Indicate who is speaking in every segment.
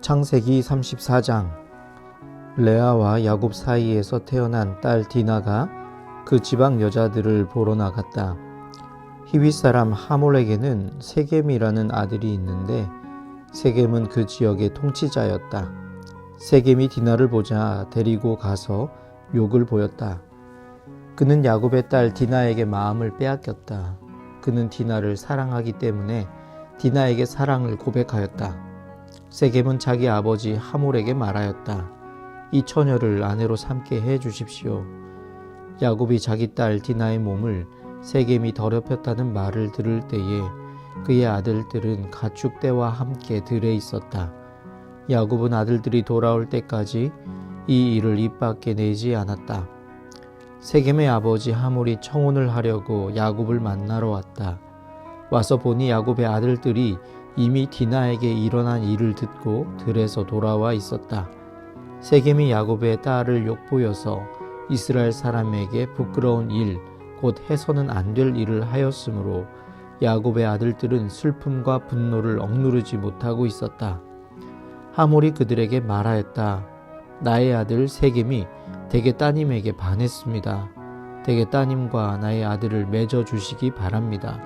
Speaker 1: 창세기 34장. 레아와 야곱 사이에서 태어난 딸 디나가 그 지방 여자들을 보러 나갔다. 히윗 사람 하몰에게는 세겜이라는 아들이 있는데 세겜은 그 지역의 통치자였다. 세겜이 디나를 보자 데리고 가서 욕을 보였다. 그는 야곱의 딸 디나에게 마음을 빼앗겼다. 그는 디나를 사랑하기 때문에 디나에게 사랑을 고백하였다. 세겜은 자기 아버지 하몰에게 말하였다. 이 처녀를 아내로 삼게 해 주십시오. 야곱이 자기 딸 디나의 몸을 세겜이 더럽혔다는 말을 들을 때에 그의 아들들은 가축 떼와 함께 들에 있었다. 야곱은 아들들이 돌아올 때까지 이 일을 입 밖에 내지 않았다. 세겜의 아버지 하몰이 청혼을 하려고 야곱을 만나러 왔다. 와서 보니 야곱의 아들들이 이미 디나에게 일어난 일을 듣고 들에서 돌아와 있었다. 세겜이 야곱의 딸을 욕보여서 이스라엘 사람에게 부끄러운 일, 곧 해서는 안 될 일을 하였으므로 야곱의 아들들은 슬픔과 분노를 억누르지 못하고 있었다. 하몰이 그들에게 말하였다. 나의 아들 세겜이 대개 따님에게 반했습니다. 대개 따님과 나의 아들을 맺어 주시기 바랍니다.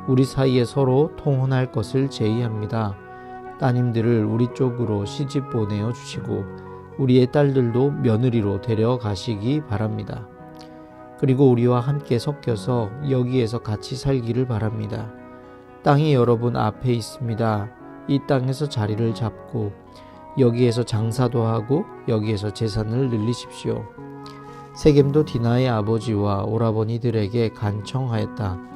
Speaker 1: 우리 사이에 서로 통혼할 것을 제의합니다. 따님들을 우리 쪽으로 시집 보내어 주시고 우리의 딸들도 며느리로 데려가시기 바랍니다. 그리고 우리와 함께 섞여서 여기에서 같이 살기를 바랍니다. 땅이 여러분 앞에 있습니다. 이 땅에서 자리를 잡고 여기에서 장사도 하고 여기에서 재산을 늘리십시오. 세겜도 디나의 아버지와 오라버니들에게 간청하였다.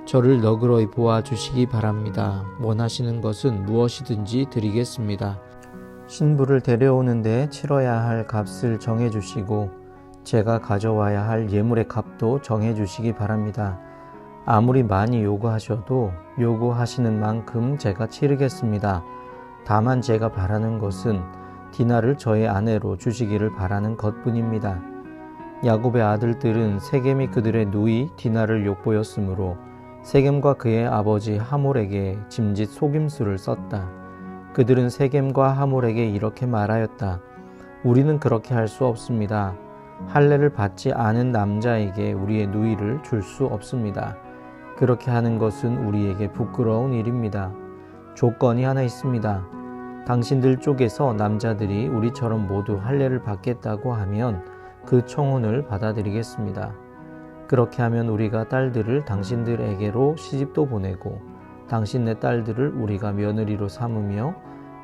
Speaker 1: 저를 너그러이 보아주시기 바랍니다. 원하시는 것은 무엇이든지 드리겠습니다. 신부를 데려오는데 치러야 할 값을 정해주시고 제가 가져와야 할 예물의 값도 정해주시기 바랍니다. 아무리 많이 요구하셔도 요구하시는 만큼 제가 치르겠습니다. 다만 제가 바라는 것은 디나를 저의 아내로 주시기를 바라는 것뿐입니다. 야곱의 아들들은 세겜이 그들의 누이 디나를 욕보였으므로 세겜과 그의 아버지 하몰에게 짐짓 속임수를 썼다. 그들은 세겜과 하몰에게 이렇게 말하였다. 우리는 그렇게 할 수 없습니다. 할례를 받지 않은 남자에게 우리의 누이를 줄 수 없습니다. 그렇게 하는 것은 우리에게 부끄러운 일입니다. 조건이 하나 있습니다. 당신들 쪽에서 남자들이 우리처럼 모두 할례를 받겠다고 하면 그 청혼을 받아들이겠습니다. 그렇게 하면 우리가 딸들을 당신들에게로 시집도 보내고 당신네 딸들을 우리가 며느리로 삼으며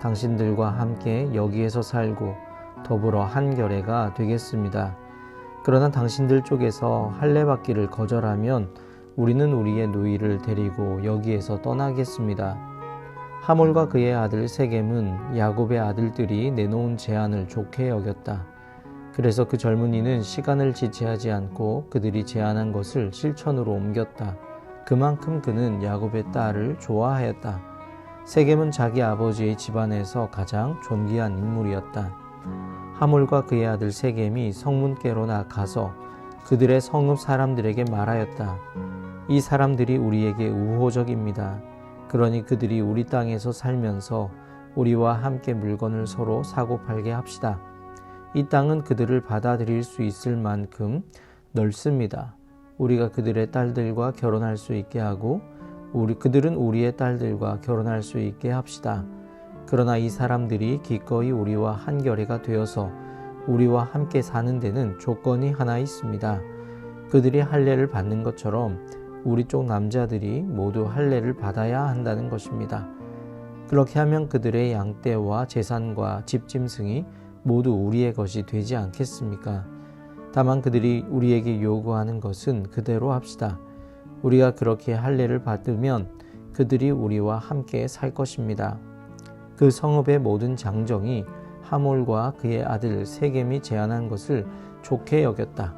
Speaker 1: 당신들과 함께 여기에서 살고 더불어 한 결애가 되겠습니다. 그러나 당신들 쪽에서 할례 받기를 거절하면 우리는 우리의 누이를 데리고 여기에서 떠나겠습니다. 하몰과 그의 아들 세겜은 야곱의 아들들이 내놓은 제안을 좋게 여겼다. 그래서 그 젊은이는 시간을 지체하지 않고 그들이 제안한 것을 실천으로 옮겼다. 그만큼 그는 야곱의 딸을 좋아하였다. 세겜은 자기 아버지의 집안에서 가장 존귀한 인물이었다. 하몰과 그의 아들 세겜이 성문께로 나가서 그들의 성읍 사람들에게 말하였다. 이 사람들이 우리에게 우호적입니다. 그러니 그들이 우리 땅에서 살면서 우리와 함께 물건을 서로 사고 팔게 합시다. 이 땅은 그들을 받아들일 수 있을 만큼 넓습니다. 우리가 그들의 딸들과 결혼할 수 있게 하고 그들은 우리의 딸들과 결혼할 수 있게 합시다. 그러나 이 사람들이 기꺼이 우리와 한 결애가 되어서 우리와 함께 사는 데는 조건이 하나 있습니다. 그들이 할례를 받는 것처럼 우리 쪽 남자들이 모두 할례를 받아야 한다는 것입니다. 그렇게 하면 그들의 양떼와 재산과 집짐승이 모두 우리의 것이 되지 않겠습니까? 다만 그들이 우리에게 요구하는 것은 그대로 합시다. 우리가 그렇게 할례를 받으면 그들이 우리와 함께 살 것입니다. 그 성읍의 모든 장정이 하몰과 그의 아들 세겜이 제안한 것을 좋게 여겼다.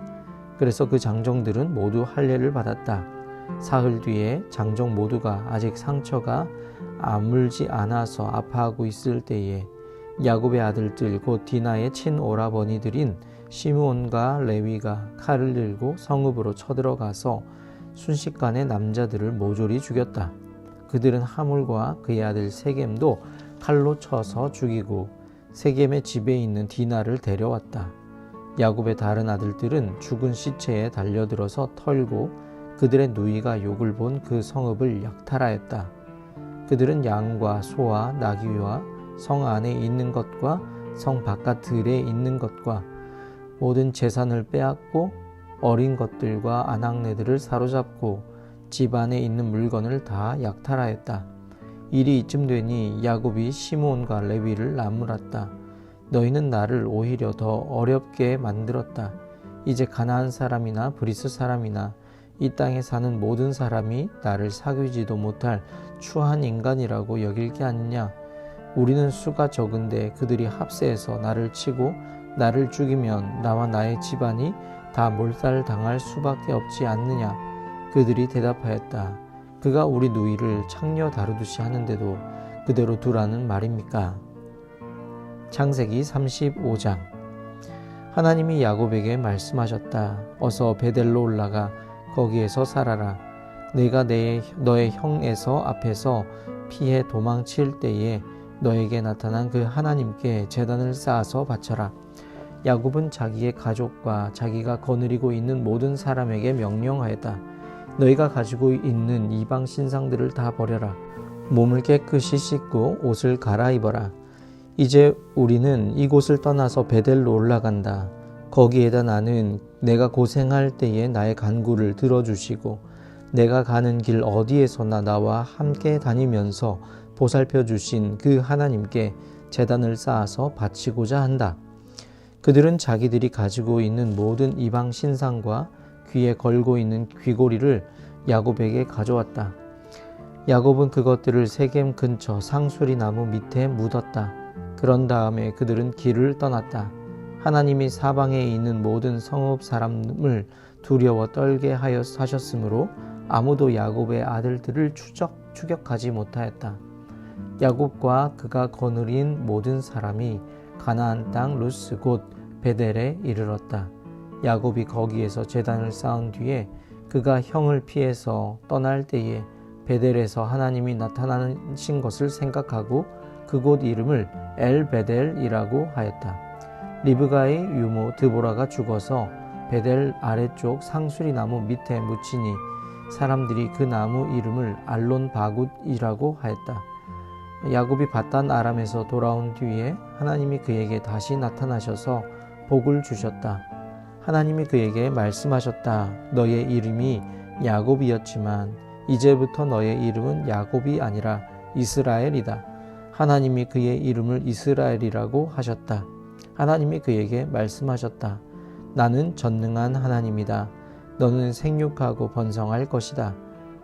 Speaker 1: 그래서 그 장정들은 모두 할례를 받았다. 사흘 뒤에 장정 모두가 아직 상처가 아물지 않아서 아파하고 있을 때에 야곱의 아들들 곧 디나의 친오라버니들인 시므온과 레위가 칼을 들고 성읍으로 쳐들어가서 순식간에 남자들을 모조리 죽였다. 그들은 하몰과 그의 아들 세겜도 칼로 쳐서 죽이고 세겜의 집에 있는 디나를 데려왔다. 야곱의 다른 아들들은 죽은 시체에 달려들어서 털고 그들의 누이가 욕을 본 그 성읍을 약탈하였다. 그들은 양과 소와 나귀와 성 안에 있는 것과 성 바깥들에 있는 것과 모든 재산을 빼앗고 어린 것들과 아낙네들을 사로잡고 집 안에 있는 물건을 다 약탈하였다. 일이 이쯤 되니 야곱이 시므온과 레위를 나무랐다. 너희는 나를 오히려 더 어렵게 만들었다. 이제 가나안 사람이나 브리스 사람이나 이 땅에 사는 모든 사람이 나를 사귀지도 못할 추한 인간이라고 여길 게 아니냐. 우리는 수가 적은데 그들이 합세해서 나를 치고 나를 죽이면 나와 나의 집안이 다 몰살당할 수밖에 없지 않느냐. 그들이 대답하였다. 그가 우리 누이를 창녀 다루듯이 하는데도 그대로 두라는 말입니까? 창세기 35장. 하나님이 야곱에게 말씀하셨다. 어서 베델로 올라가 거기에서 살아라. 내가 너의 형 에서 앞에서 피해 도망칠 때에 너에게 나타난 그 하나님께 제단을 쌓아서 바쳐라. 야곱은 자기의 가족과 자기가 거느리고 있는 모든 사람에게 명령하였다. 너희가 가지고 있는 이방 신상들을 다 버려라. 몸을 깨끗이 씻고 옷을 갈아입어라. 이제 우리는 이곳을 떠나서 베델로 올라간다. 거기에다 나는 내가 고생할 때에 나의 간구를 들어주시고 내가 가는 길 어디에서나 나와 함께 다니면서 보살펴 주신 그 하나님께 제단을 쌓아서 바치고자 한다. 그들은 자기들이 가지고 있는 모든 이방 신상과 귀에 걸고 있는 귀고리를 야곱에게 가져왔다. 야곱은 그것들을 세겜 근처 상수리 나무 밑에 묻었다. 그런 다음에 그들은 길을 떠났다. 하나님이 사방에 있는 모든 성읍 사람을 두려워 떨게 하셨으므로 아무도 야곱의 아들들을 추격하지 못하였다. 야곱과 그가 거느린 모든 사람이 가나안 땅 루스 곧 베델에 이르렀다. 야곱이 거기에서 제단을 쌓은 뒤에 그가 형을 피해서 떠날 때에 베델에서 하나님이 나타나신 것을 생각하고 그곳 이름을 엘베델이라고 하였다. 리브가의 유모 드보라가 죽어서 베델 아래쪽 상수리 나무 밑에 묻히니 사람들이 그 나무 이름을 알론 바굿이라고 하였다. 야곱이 밧단 아람에서 돌아온 뒤에 하나님이 그에게 다시 나타나셔서 복을 주셨다. 하나님이 그에게 말씀하셨다. 너의 이름이 야곱이었지만 이제부터 너의 이름은 야곱이 아니라 이스라엘이다. 하나님이 그의 이름을 이스라엘이라고 하셨다. 하나님이 그에게 말씀하셨다. 나는 전능한 하나님이다. 너는 생육하고 번성할 것이다.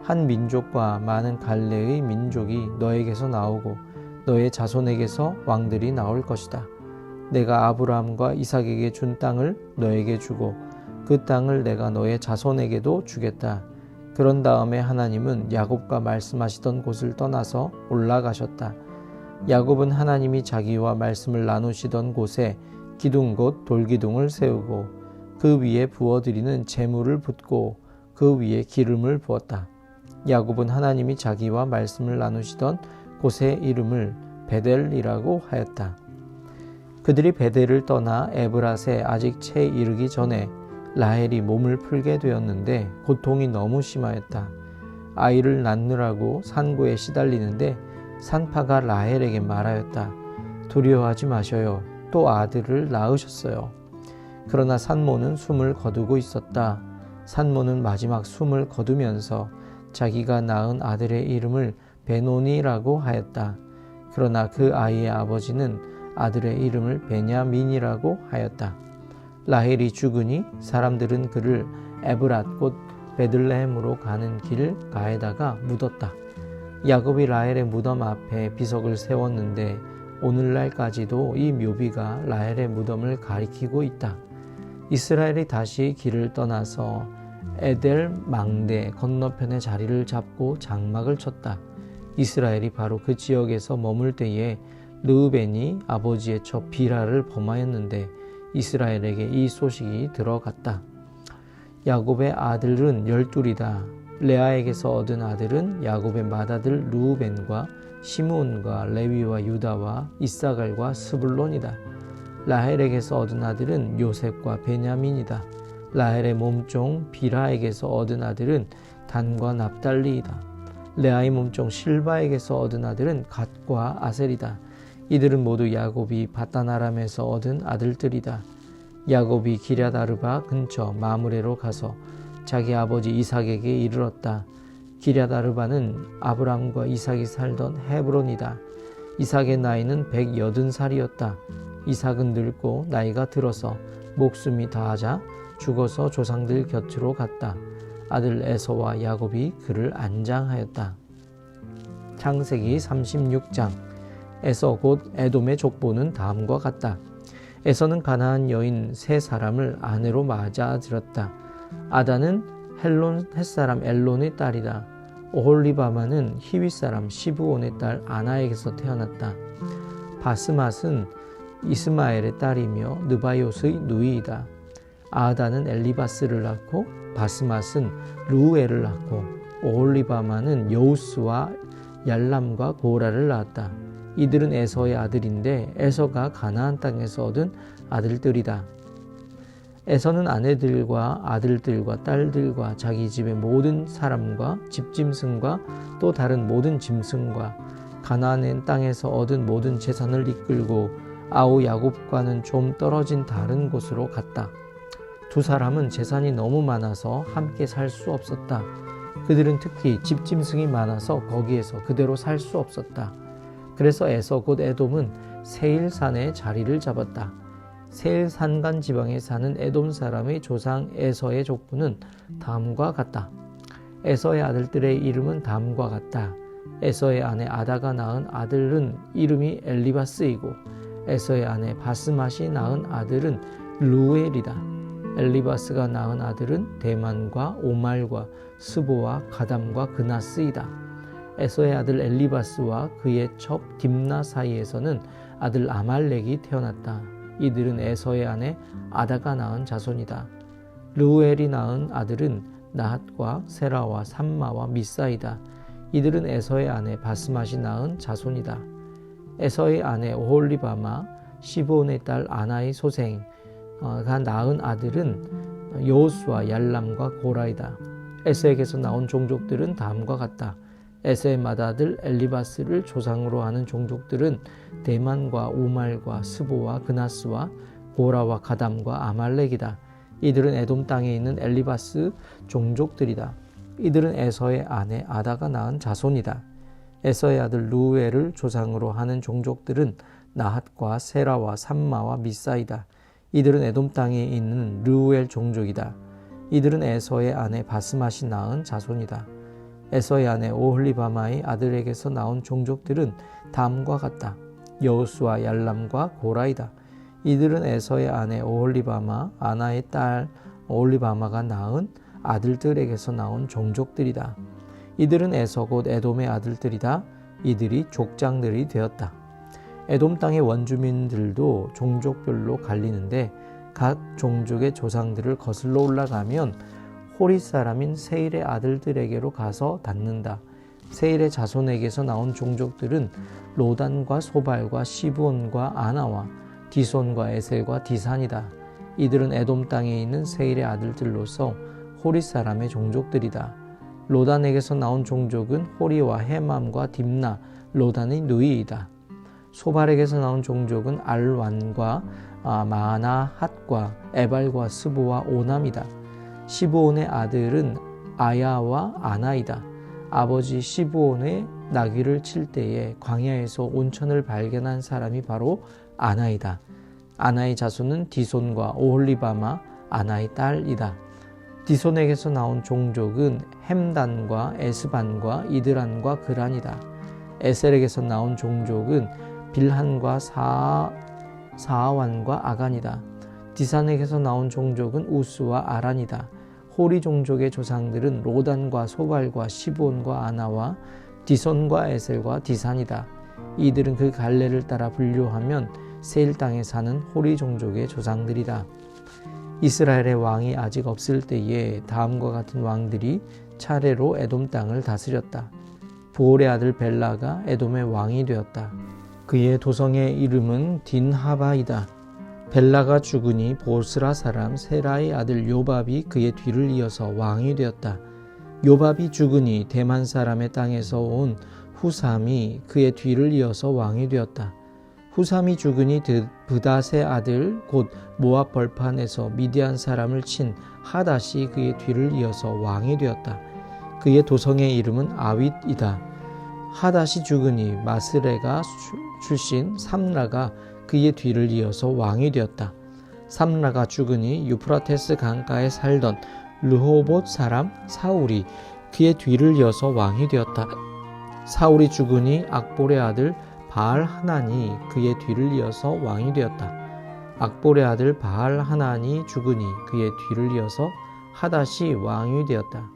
Speaker 1: 한 민족과 많은 갈래의 민족이 너에게서 나오고 너의 자손에게서 왕들이 나올 것이다. 내가 아브라함과 이삭에게 준 땅을 너에게 주고 그 땅을 내가 너의 자손에게도 주겠다. 그런 다음에 하나님은 야곱과 말씀하시던 곳을 떠나서 올라가셨다. 야곱은 하나님이 자기와 말씀을 나누시던 곳에 기둥 곧 돌기둥을 세우고 그 위에 부어드리는 제물을 붓고 그 위에 기름을 부었다. 야곱은 하나님이 자기와 말씀을 나누시던 곳의 이름을 베델이라고 하였다. 그들이 베델을 떠나 에브랏에 아직 채 이르기 전에 라헬이 몸을 풀게 되었는데 고통이 너무 심하였다. 아이를 낳느라고 산고에 시달리는데 산파가 라헬에게 말하였다. 두려워하지 마셔요. 또 아들을 낳으셨어요. 그러나 산모는 숨을 거두고 있었다. 산모는 마지막 숨을 거두면서 자기가 낳은 아들의 이름을 베노니라고 하였다. 그러나 그 아이의 아버지는 아들의 이름을 베냐민이라고 하였다. 라헬이 죽으니 사람들은 그를 에브랏 곧 베들레헴으로 가는 길 가에다가 묻었다. 야곱이 라헬의 무덤 앞에 비석을 세웠는데 오늘날까지도 이 묘비가 라헬의 무덤을 가리키고 있다. 이스라엘이 다시 길을 떠나서 에델 망대 건너편의 자리를 잡고 장막을 쳤다. 이스라엘이 바로 그 지역에서 머물 때에 르우벤이 아버지의 처 비라를 범하였는데 이스라엘에게 이 소식이 들어갔다. 야곱의 아들은 12이다. 레아에게서 얻은 아들은 야곱의 맏아들 르우벤과 시므온과 레위와 유다와 이사갈과 스불론이다. 라헬에게서 얻은 아들은 요셉과 베냐민이다. 라헬의 몸종 비라에게서 얻은 아들은 단과 납달리이다. 레아의 몸종 실바에게서 얻은 아들은 갓과 아셀이다. 이들은 모두 야곱이 바단 아람에서 얻은 아들들이다. 야곱이 기럇 아르바 근처 마므레로 가서 자기 아버지 이삭에게 이르렀다. 기럇 아르바는 아브람과 이삭이 살던 헤브론이다. 이삭의 나이는 180살이었다. 이삭은 늙고 나이가 들어서 목숨이 다하자 죽어서 조상들 곁으로 갔다. 아들 에서와 야곱이 그를 안장하였다. 창세기 36장. 에서 곧 에돔의 족보는 다음과 같다. 에서는 가나안 여인 3사람을 아내로 맞아들였다. 아다는 헬론 햇사람 엘론의 딸이다. 오홀리바마는 히윗 사람 시브온의 딸 아나에게서 태어났다. 바스맛은 이스마엘의 딸이며 느바요스의 누이이다. 아다는 엘리바스를 낳고 바스맛은 루엘을 낳고 오홀리바마는 여우스와 얄람과 고라를 낳았다. 이들은 에서의 아들인데 에서가 가나안 땅에서 얻은 아들들이다. 에서는 아내들과 아들들과 딸들과 자기 집의 모든 사람과 집짐승과 또 다른 모든 짐승과 가나안 땅에서 얻은 모든 재산을 이끌고 아우 야곱과는 좀 떨어진 다른 곳으로 갔다. 2사람은 재산이 너무 많아서 함께 살 수 없었다. 그들은 특히 집짐승이 많아서 거기에서 그대로 살 수 없었다. 그래서 에서 곧 에돔은 세일산에 자리를 잡았다. 세일 산간 지방에 사는 에돔 사람의 조상 에서의 족보는 다음과 같다. 에서의 아들들의 이름은 다음과 같다. 에서의 아내 아다가 낳은 아들은 이름이 엘리바스이고 에서의 아내 바스맛이 낳은 아들은 루엘이다. 엘리바스가 낳은 아들은 대만과 오말과 스보와 가담과 그나스이다. 에서의 아들 엘리바스와 그의 첩 딥나 사이에서는 아들 아말렉이 태어났다. 이들은 에서의 아내 아다가 낳은 자손이다. 르우엘이 낳은 아들은 나핫과 세라와 삼마와 미사이다. 이들은 에서의 아내 바스맛이 낳은 자손이다. 에서의 아내 오홀리바마 시브온의 딸 아나의 소생가 낳은 아들은 여호수와 얄람과 고라이다. 에서에게서 나온 종족들은 다음과 같다. 에서의 맏아들 엘리바스를 조상으로 하는 종족들은 대만과 오말과 스보와 그나스와 고라와 가담과 아말렉이다. 이들은 에돔 땅에 있는 엘리바스 종족들이다. 이들은 에서의 아내 아다가 낳은 자손이다. 에서의 아들 루엘을 조상으로 하는 종족들은 나핫과 세라와 삼마와 미사이다. 이들은 에돔 땅에 있는 르우엘 종족이다. 이들은 에서의 아내 바스맛이 낳은 자손이다. 에서의 아내 오홀리바마의 아들에게서 나온 종족들은 다음과 같다. 여호수와 얄람과 고라이다. 이들은 에서의 아내 오홀리바마 아나의 딸 오홀리바마가 낳은 아들들에게서 나온 종족들이다. 이들은 에서 곧 에돔의 아들들이다. 이들이 족장들이 되었다. 에돔 땅의 원주민들도 종족별로 갈리는데 각 종족의 조상들을 거슬러 올라가면 호리 사람인 세일의 아들들에게로 가서 닿는다. 세일의 자손에게서 나온 종족들은 로단과 소발과 시브온과 아나와 디손과 에셀과 디산이다. 이들은 에돔 땅에 있는 세일의 아들들로서 호리 사람의 종족들이다. 로단에게서 나온 종족은 호리와 헤맘과 딥나, 로단의 누이이다. 소발에게서 나온 종족은 알완과 마나핫과 에발과 스보와 오남이다. 시브온의 아들은 아야와 아나이다. 아버지 시브온의 나귀를 칠 때에 광야에서 온천을 발견한 사람이 바로 아나이다. 아나의 자손은 디손과 오홀리바마 아나의 딸이다. 디손에게서 나온 종족은 햄단과 에스반과 이드란과 그란이다. 에셀에게서 나온 종족은 빌한과 사아완과 아간이다. 디산에게서 나온 종족은 우스와 아란이다. 호리 종족의 조상들은 로단과 소발과 시브온과 아나와 디손과 에셀과 디산이다. 이들은 그 갈래를 따라 분류하면 세일 땅에 사는 호리 종족의 조상들이다. 이스라엘의 왕이 아직 없을 때에 다음과 같은 왕들이 차례로 에돔 땅을 다스렸다. 부올의 아들 벨라가 에돔의 왕이 되었다. 그의 도성의 이름은 딘하바이다. 벨라가 죽으니 보스라 사람 세라의 아들 요밥이 그의 뒤를 이어서 왕이 되었다. 요밥이 죽으니 대만 사람의 땅에서 온 후삼이 그의 뒤를 이어서 왕이 되었다. 후삼이 죽으니 브닷의 아들 곧 모압 벌판에서 미디안 사람을 친 하닷이 그의 뒤를 이어서 왕이 되었다. 그의 도성의 이름은 아윗이다. 하닷이 죽으니 마스레가 출신 삼라가 그의 뒤를 이어서 왕이 되었다. 삼라가 죽으니 유프라테스 강가에 살던 르호봇 사람 사울이 그의 뒤를 이어서 왕이 되었다. 사울이 죽으니 악볼의 아들 바알 하난이 그의 뒤를 이어서 왕이 되었다. 악볼의 아들 바알 하난이 죽으니 그의 뒤를 이어서 하닷이 왕이 되었다.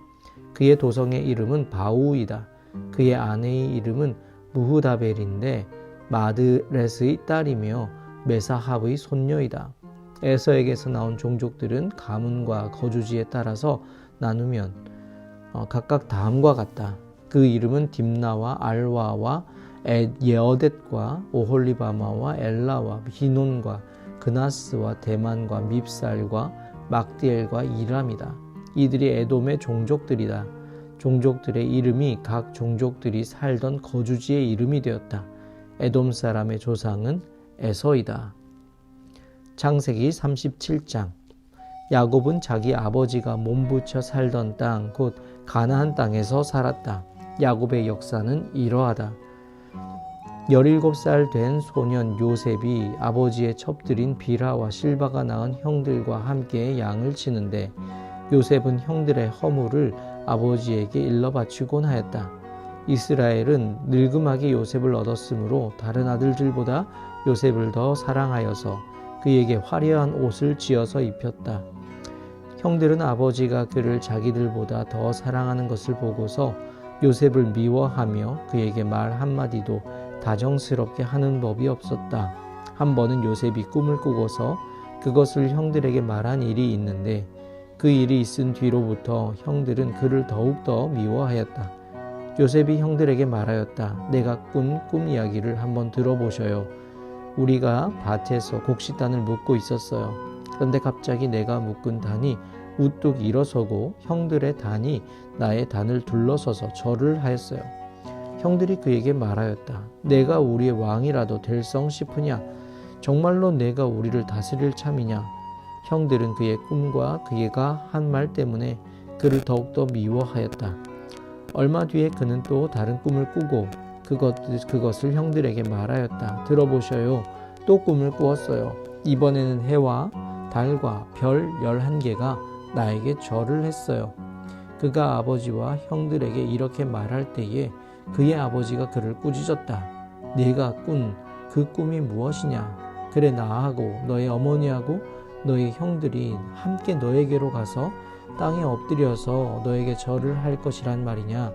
Speaker 1: 그의 도성의 이름은 바우이다. 그의 아내의 이름은 무후다벨인데 마드렛의 딸이며 메사합의 손녀이다. 에서에게서 나온 종족들은 가문과 거주지에 따라서 나누면 각각 다음과 같다. 그 이름은 딥나와 알와와 예어댓과 오홀리바마와 엘라와 히논과 그나스와 대만과 밉살과 막디엘과 이람이다. 이들이 에돔의 종족들이다. 종족들의 이름이 각 종족들이 살던 거주지의 이름이 되었다. 에돔 사람의 조상은 에서이다. 창세기 37장. 야곱은 자기 아버지가 몸부쳐 살던 땅 곧 가나안 땅에서 살았다. 야곱의 역사는 이러하다. 17살 된 소년 요셉이 아버지의 첩들인 비라와 실바가 낳은 형들과 함께 양을 치는데 요셉은 형들의 허물을 아버지에게 일러 바치곤 하였다. 이스라엘은 늙음하게 요셉을 얻었으므로 다른 아들들보다 요셉을 더 사랑하여서 그에게 화려한 옷을 지어서 입혔다. 형들은 아버지가 그를 자기들보다 더 사랑하는 것을 보고서 요셉을 미워하며 그에게 말 한마디도 다정스럽게 하는 법이 없었다. 한 번은 요셉이 꿈을 꾸고서 그것을 형들에게 말한 일이 있는데 그 일이 있은 뒤로부터 형들은 그를 더욱더 미워하였다. 요셉이 형들에게 말하였다. 내가 꾼 꿈 이야기를 한번 들어보셔요. 우리가 밭에서 곡식단을 묶고 있었어요. 그런데 갑자기 내가 묶은 단이 우뚝 일어서고 형들의 단이 나의 단을 둘러서서 절을 하였어요. 형들이 그에게 말하였다. 내가 우리의 왕이라도 될성 싶으냐? 정말로 내가 우리를 다스릴 참이냐? 형들은 그의 꿈과 그가 한 말 때문에 그를 더욱더 미워하였다. 얼마 뒤에 그는 또 다른 꿈을 꾸고 그것을 형들에게 말하였다. 들어보셔요. 또 꿈을 꾸었어요. 이번에는 해와 달과 별 11개가 나에게 절을 했어요. 그가 아버지와 형들에게 이렇게 말할 때에 그의 아버지가 그를 꾸짖었다. 네가 꾼 그 꿈이 무엇이냐? 그래 나하고 너의 어머니하고 너의 형들이 함께 너에게로 가서 땅에 엎드려서 너에게 절을 할 것이란 말이냐?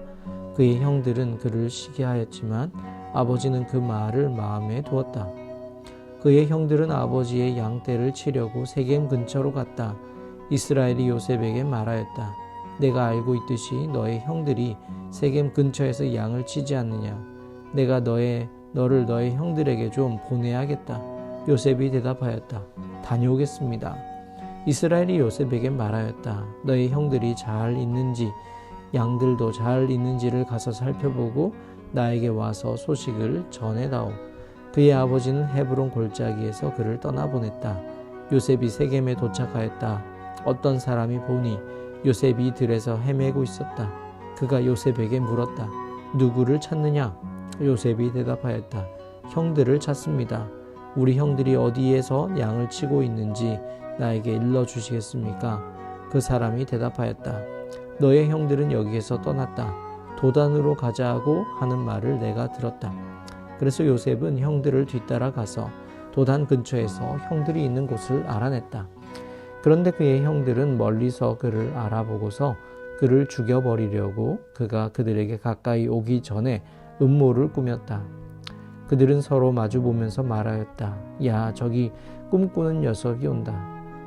Speaker 1: 그의 형들은 그를 시기하였지만 아버지는 그 말을 마음에 두었다. 그의 형들은 아버지의 양떼를 치려고 세겜 근처로 갔다. 이스라엘이 요셉에게 말하였다. 내가 알고 있듯이 너의 형들이 세겜 근처에서 양을 치지 않느냐? 내가 너를 너의 형들에게 좀 보내야겠다. 요셉이 대답하였다. 다녀오겠습니다. 이스라엘이 요셉에게 말하였다. 너의 형들이 잘 있는지 양들도 잘 있는지를 가서 살펴보고 나에게 와서 소식을 전해다오. 그의 아버지는 헤브론 골짜기에서 그를 떠나보냈다. 요셉이 세겜에 도착하였다. 어떤 사람이 보니 요셉이 들에서 헤매고 있었다. 그가 요셉에게 물었다. 누구를 찾느냐? 요셉이 대답하였다. 형들을 찾습니다. 우리 형들이 어디에서 양을 치고 있는지 나에게 일러주시겠습니까? 그 사람이 대답하였다. 너의 형들은 여기에서 떠났다. 도단으로 가자고 하는 말을 내가 들었다. 그래서 요셉은 형들을 뒤따라 가서 도단 근처에서 형들이 있는 곳을 알아냈다. 그런데 그의 형들은 멀리서 그를 알아보고서 그를 죽여버리려고 그가 그들에게 가까이 오기 전에 음모를 꾸몄다. 그들은 서로 마주보면서 말하였다. 야, 저기 꿈꾸는 녀석이 온다.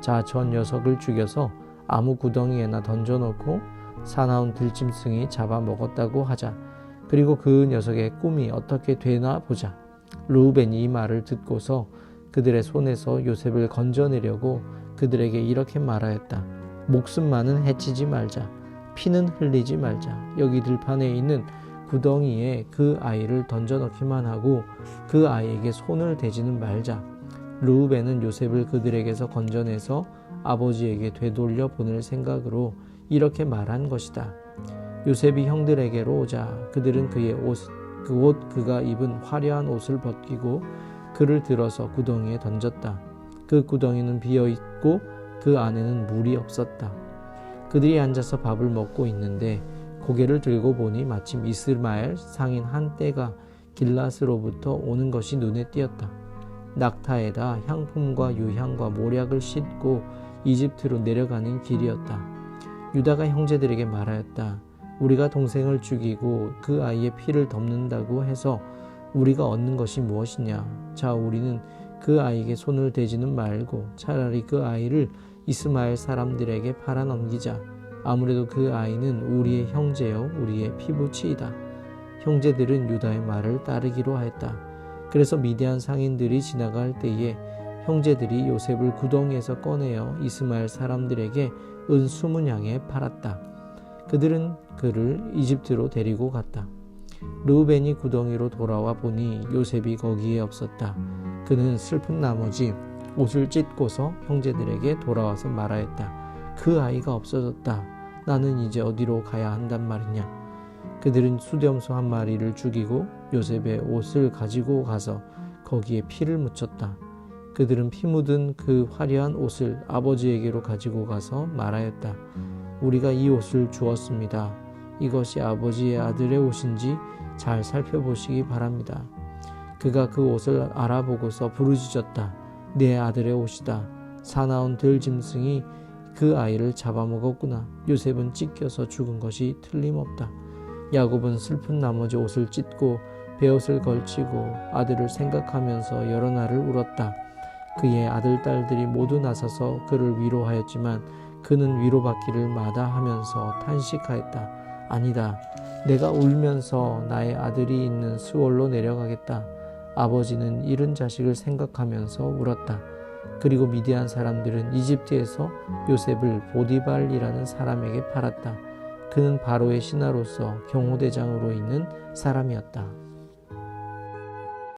Speaker 1: 자, 저 녀석을 죽여서 아무 구덩이에나 던져놓고 사나운 들짐승이 잡아먹었다고 하자. 그리고 그 녀석의 꿈이 어떻게 되나 보자. 르우벤이 이 말을 듣고서 그들의 손에서 요셉을 건져내려고 그들에게 이렇게 말하였다. 목숨만은 해치지 말자. 피는 흘리지 말자. 여기 들판에 있는 구덩이에 그 아이를 던져넣기만 하고 그 아이에게 손을 대지는 말자. 르우벤은 요셉을 그들에게서 건져내서 아버지에게 되돌려 보낼 생각으로 이렇게 말한 것이다. 요셉이 형들에게로 오자 그들은 그의 그가 입은 화려한 옷을 벗기고 그를 들어서 구덩이에 던졌다. 그 구덩이는 비어있고 그 안에는 물이 없었다. 그들이 앉아서 밥을 먹고 있는데 고개를 들고 보니 마침 이스마엘 상인 한 떼가 길앗으로부터 오는 것이 눈에 띄었다. 낙타에다 향품과 유향과 모략을 싣고 이집트로 내려가는 길이었다. 유다가 형제들에게 말하였다. 우리가 동생을 죽이고 그 아이의 피를 덮는다고 해서 우리가 얻는 것이 무엇이냐? 자, 우리는 그 아이에게 손을 대지는 말고 차라리 그 아이를 이스마엘 사람들에게 팔아넘기자. 아무래도 그 아이는 우리의 형제요 우리의 피부치이다. 형제들은 유다의 말을 따르기로 하였다. 그래서 미디안 상인들이 지나갈 때에 형제들이 요셉을 구덩이에서 꺼내어 이스마엘 사람들에게 은 20냥에 팔았다. 그들은 그를 이집트로 데리고 갔다. 르우벤이 구덩이로 돌아와 보니 요셉이 거기에 없었다. 그는 슬픈 나머지 옷을 찢고서 형제들에게 돌아와서 말하였다. 그 아이가 없어졌다. 나는 이제 어디로 가야 한단 말이냐. 그들은 수렴소 한 마리를 죽이고 요셉의 옷을 가지고 가서 거기에 피를 묻혔다. 그들은 피 묻은 그 화려한 옷을 아버지에게로 가지고 가서 말하였다. 우리가 이 옷을 주었습니다. 이것이 아버지의 아들의 옷인지 잘 살펴보시기 바랍니다. 그가 그 옷을 알아보고서 부르짖었다. 내 아들의 옷이다. 사나운 들짐승이 그 아이를 잡아먹었구나. 요셉은 찢겨서 죽은 것이 틀림없다. 야곱은 슬픈 나머지 옷을 찢고 베옷을 걸치고 아들을 생각하면서 여러 날을 울었다. 그의 아들 딸들이 모두 나서서 그를 위로하였지만 그는 위로받기를 마다하면서 탄식하였다. 아니다. 내가 울면서 나의 아들이 있는 수월로 내려가겠다. 아버지는 잃은 자식을 생각하면서 울었다. 그리고 미디안 사람들은 이집트에서 요셉을 보디발이라는 사람에게 팔았다. 그는 바로의 신하로서 경호대장으로 있는 사람이었다.